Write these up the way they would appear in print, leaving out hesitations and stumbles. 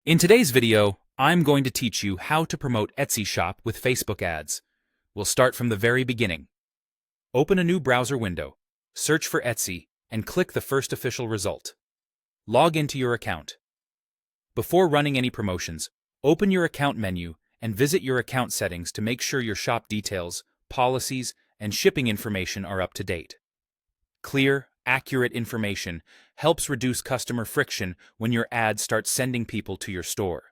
In today's video, I'm going to teach you how to promote Etsy shop with Facebook ads. We'll start from the very beginning. Open a new browser window, search for Etsy, and click the first official result. Log into your account. Before running any promotions, open your account menu and visit your account settings to make sure your shop details, policies, and shipping information are up to date. Clear, accurate information helps reduce customer friction when your ad starts sending people to your store.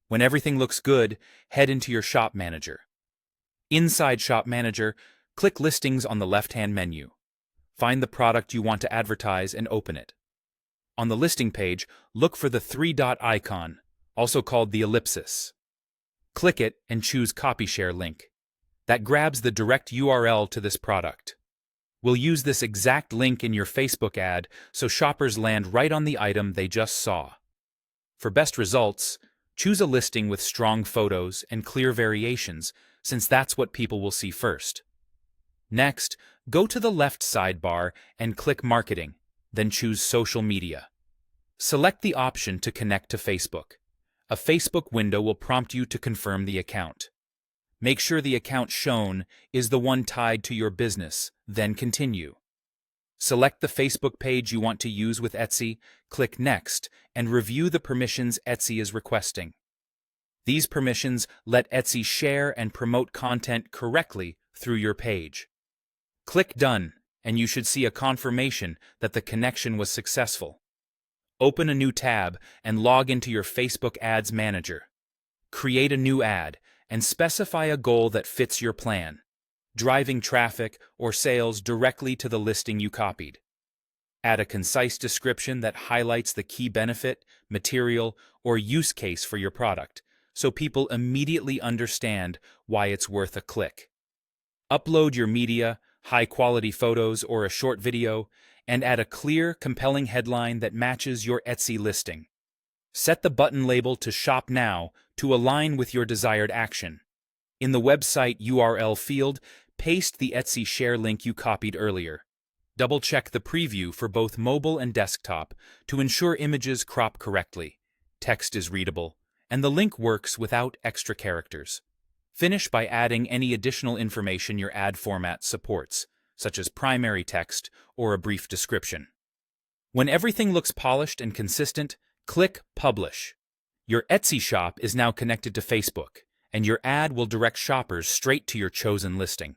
When everything looks good, head into your Shop Manager. Inside Shop Manager, click Listings on the left-hand menu. Find the product you want to advertise and open it. On the listing page, look for the three-dot icon, also called the ellipsis. Click it and choose Copy Share Link. That grabs the direct URL to this product. We'll use this exact link in your Facebook ad so shoppers land right on the item they just saw. For best results, choose a listing with strong photos and clear variations, since that's what people will see first. Next, go to the left sidebar and click Marketing, then choose Social Media. Select the option to connect to Facebook. A Facebook window will prompt you to confirm the account. Make sure the account shown is the one tied to your business, then continue. Select the Facebook page you want to use with Etsy, click Next, and review the permissions Etsy is requesting. These permissions let Etsy share and promote content correctly through your page. Click Done, and you should see a confirmation that the connection was successful. Open a new tab and log into your Facebook Ads Manager. Create a new ad and specify a goal that fits your plan, driving traffic or sales directly to the listing you copied. Add a concise description that highlights the key benefit, material, or use case for your product, so people immediately understand why it's worth a click. Upload your media, high-quality photos, or a short video, and add a clear, compelling headline that matches your Etsy listing. Set the button label to Shop Now to align with your desired action. In the website URL field, paste the Etsy share link you copied earlier. Double-check the preview for both mobile and desktop to ensure images crop correctly, text is readable, and the link works without extra characters. Finish by adding any additional information your ad format supports, such as primary text or a brief description. When everything looks polished and consistent, click Publish. Your Etsy shop is now connected to Facebook, and your ad will direct shoppers straight to your chosen listing.